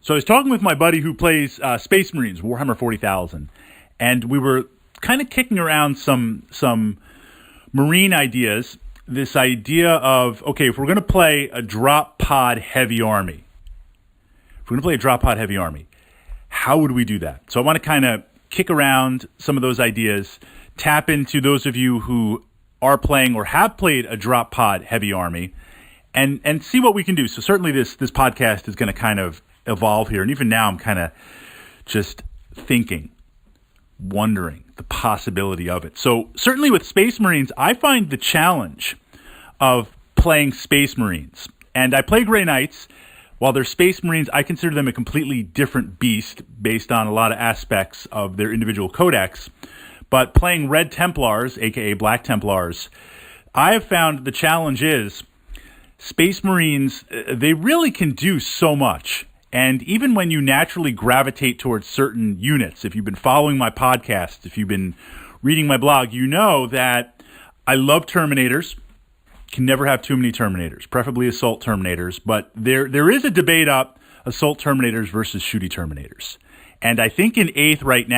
So I was talking with my buddy who plays Space Marines, Warhammer 40,000, and we were kind of kicking around some Marine ideas. This idea of, okay, if we're going to play a drop pod heavy army, how would we do that? So I want to kind of kick around some of those ideas, tap into those of you who are playing or have played a drop pod heavy army, and see what we can do. So certainly this podcast is going to kind of evolve here. And even now I'm kind of just thinking, wondering the possibility of it. So certainly with Space Marines, I find the challenge of playing Space Marines. And I play Grey Knights. While they're Space Marines, I consider them a completely different beast based on a lot of aspects of their individual codex. But playing Red Templars, aka Black Templars, I have found the challenge is Space Marines, they really can do so much. And even when you naturally gravitate towards certain units, if you've been following my podcast, if you've been reading my blog, you know that I love Terminators. Can never have too many Terminators, preferably Assault Terminators. But there is a debate up Assault Terminators versus Shooty Terminators. And I think in 8th right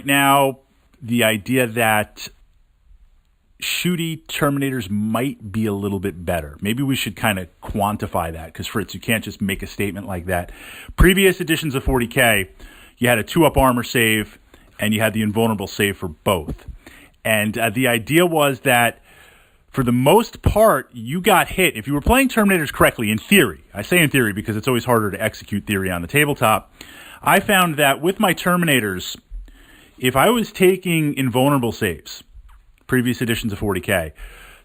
now, the idea that Shooty Terminators might be a little bit better. Maybe we should kind of quantify that, because Fritz, you can't just make a statement like that. Previous editions of 40K, you had a 2-up armor save, and you had the invulnerable save for both. And the idea was that for the most part, you got hit. If you were playing Terminators correctly, in theory, I say in theory because it's always harder to execute theory on the tabletop, I found that with my Terminators, if I was taking invulnerable saves, previous editions of 40K,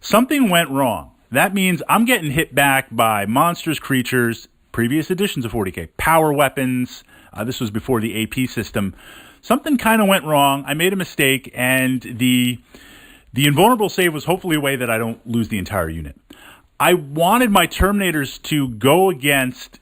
something went wrong. That means I'm getting hit back by monsters, creatures, previous editions of 40K, power weapons. This was before the AP system. Something kind of went wrong. I made a mistake, and the invulnerable save was hopefully a way that I don't lose the entire unit. I wanted my Terminators to go against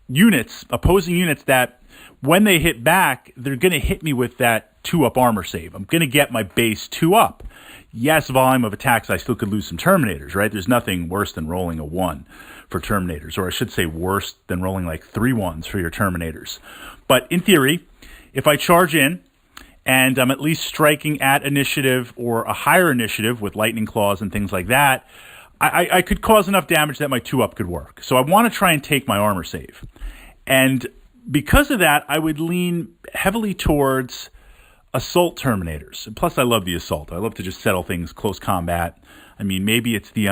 units, opposing units that when they hit back, they're going to hit me with that 2-up armor save. I'm going to get my base 2-up. Yes, volume of attacks, I still could lose some Terminators, right? There's nothing worse than rolling a 1 for Terminators, or I should say worse than rolling like 3 1s for your Terminators. But in theory, if I charge in and I'm at least striking at initiative or a higher initiative with lightning claws and things like that, I could cause enough damage that my 2-up could work. So I want to try and take my armor save. And because of that, I would lean heavily towards Assault Terminators. And plus, I love the Assault. I love to just settle things close combat. I mean, maybe it's the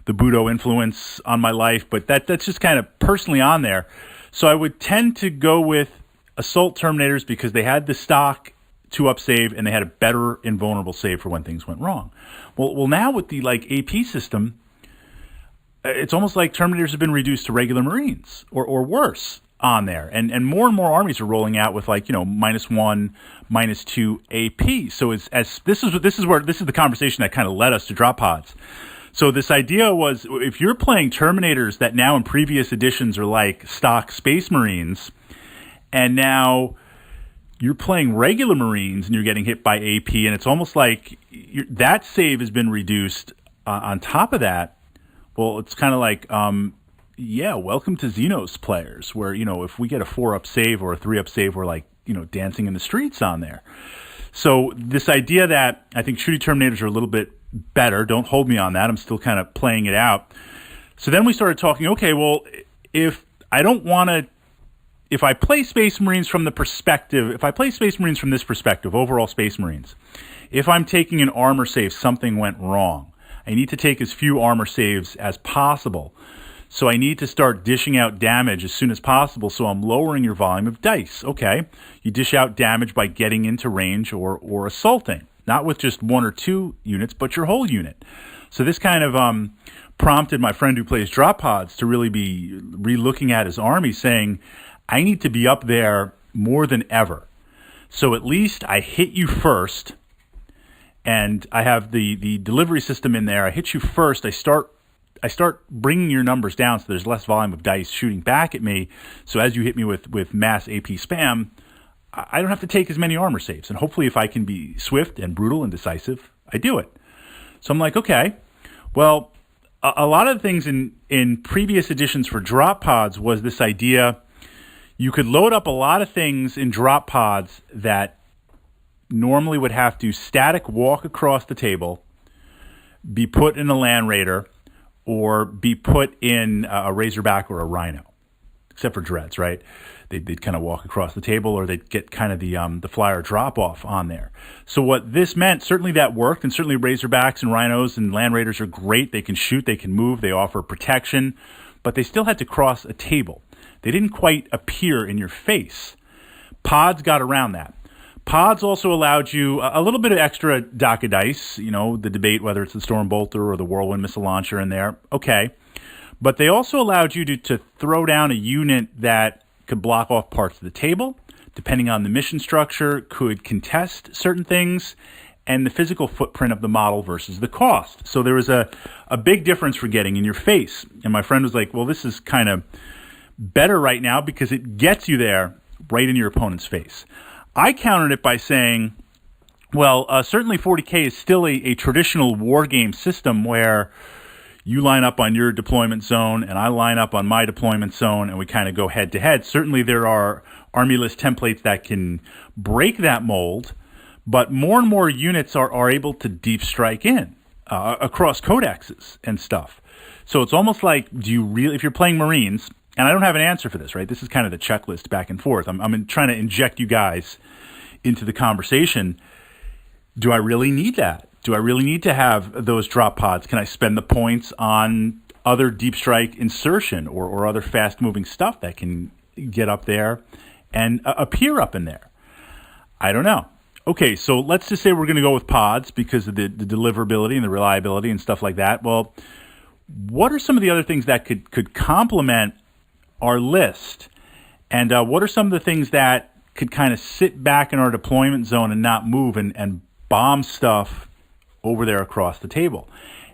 Budo influence on my life, but that's just kind of personally on there. So I would tend to go with Assault Terminators because they had the stock 2-up save and they had a better invulnerable save for when things went wrong. Well, now with the AP system, it's almost like Terminators have been reduced to regular Marines or worse on there, and more armies are rolling out with -1, -2 AP. So this is the conversation that kind of led us to drop pods. So this idea was, if you're playing Terminators that now in previous editions are like stock Space Marines, and now you're playing regular Marines and you're getting hit by AP, and it's almost like that save has been reduced on top of that. Well, it's kind of like, welcome to Xenos players, where, if we get a 4-up save or a 3-up save, we're like, dancing in the streets on there. So this idea that I think Shooty Terminators are a little bit better, don't hold me on that, I'm still kind of playing it out. So then we started talking, okay, well, if I play Space Marines from this perspective, overall Space Marines, if I'm taking an armor save, something went wrong. I need to take as few armor saves as possible. So I need to start dishing out damage as soon as possible, so I'm lowering your volume of dice. Okay, you dish out damage by getting into range or assaulting, not with just 1 or 2 units, but your whole unit. So this kind of prompted my friend who plays drop pods to really be re-looking at his army, saying, I need to be up there more than ever. So at least I hit you first, and I have the delivery system in there. I hit you first. I start bringing your numbers down so there's less volume of dice shooting back at me. So as you hit me with mass AP spam, I don't have to take as many armor saves. And hopefully if I can be swift and brutal and decisive, I do it. So I'm like, okay, well, a lot of the things in previous editions for drop pods was this idea you could load up a lot of things in drop pods that normally would have to static walk across the table, be put in a Land Raider, or be put in a Razorback or a Rhino, except for Dreads, right? They'd kind of walk across the table, or they'd get kind of the flyer drop-off on there. So what this meant, certainly that worked, and certainly Razorbacks and Rhinos and Land Raiders are great. They can shoot, they can move, they offer protection, but they still had to cross a table. They didn't quite appear in your face. Pods got around that. Pods also allowed you a little bit of extra dock of dice, the debate whether it's the Storm Bolter or the Whirlwind Missile Launcher in there. Okay. But they also allowed you to throw down a unit that could block off parts of the table, depending on the mission structure, could contest certain things, and the physical footprint of the model versus the cost. So there was a big difference for getting in your face. And my friend was like, well, this is kind of better right now because it gets you there right in your opponent's face. I countered it by saying, well, certainly 40K is still a traditional war game system where you line up on your deployment zone and I line up on my deployment zone and we kind of go head to head. Certainly there are army list templates that can break that mold, but more and more units are able to deep strike in across codexes and stuff. So it's almost like, if you're playing Marines, and I don't have an answer for this, right? This is kind of the checklist back and forth. I'm trying to inject you guys into the conversation. Do I really need that? Do I really need to have those drop pods? Can I spend the points on other deep strike insertion or other fast-moving stuff that can get up there and appear up in there? I don't know. Okay, so let's just say we're going to go with pods because of the deliverability and the reliability and stuff like that. Well, what are some of the other things that could complement our list? And what are some of the things that could kind of sit back in our deployment zone and not move and bomb stuff over there across the table?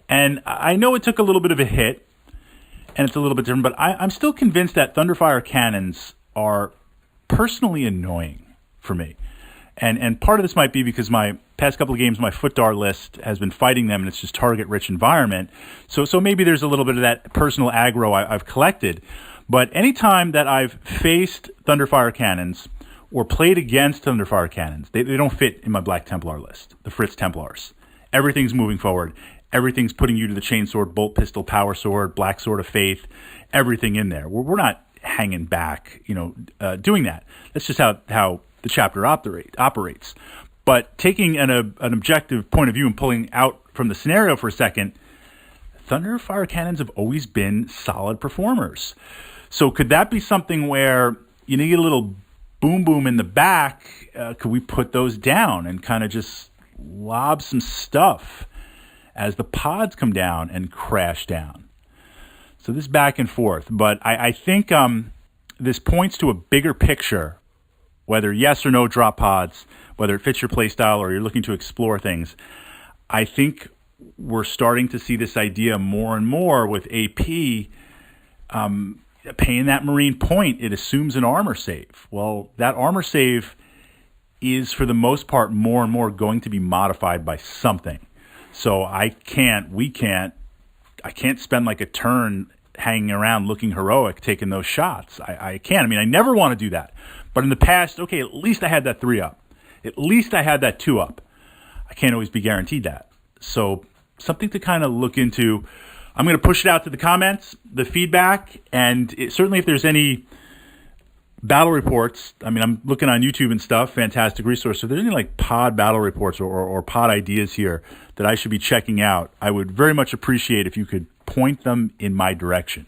And I know it took a little bit of a hit, and it's a little bit different, but I'm still convinced that Thunderfire cannons are personally annoying for me. And part of this might be because my past couple of games, my Footdar list has been fighting them, and it's just target-rich environment. So maybe there's a little bit of that personal aggro I've collected. But anytime that I've faced Thunderfire cannons or played against Thunderfire cannons, they don't fit in my Black Templar list, the Fritz Templars. Everything's moving forward. Everything's putting you to the chainsword, bolt pistol, power sword, black sword of faith, everything in there. We're not hanging back, doing that. That's just how the chapter operates. But taking an objective point of view and pulling out from the scenario for a second, Thunderfire cannons have always been solid performers. So could that be something where you need a little boom in the back? Could we put those down and kind of just lob some stuff as the pods come down and crash down? So this back and forth. But I think this points to a bigger picture, whether yes or no drop pods, whether it fits your play style or you're looking to explore things. I think we're starting to see this idea more and more with AP paying that Marine point. It assumes an armor save. Well, that armor save is for the most part more and more going to be modified by something. So I can't spend like a turn hanging around looking heroic taking those shots. I can't. I mean, I never want to do that. But in the past, okay, at least I had that 3-up. At least I had that 2-up. I can't always be guaranteed that. So something to kind of look into. I'm going to push it out to the comments, the feedback, and certainly if there's any battle reports, I mean, I'm looking on YouTube and stuff, fantastic resource. So if there's any like pod battle reports or pod ideas here that I should be checking out, I would very much appreciate if you could point them in my direction.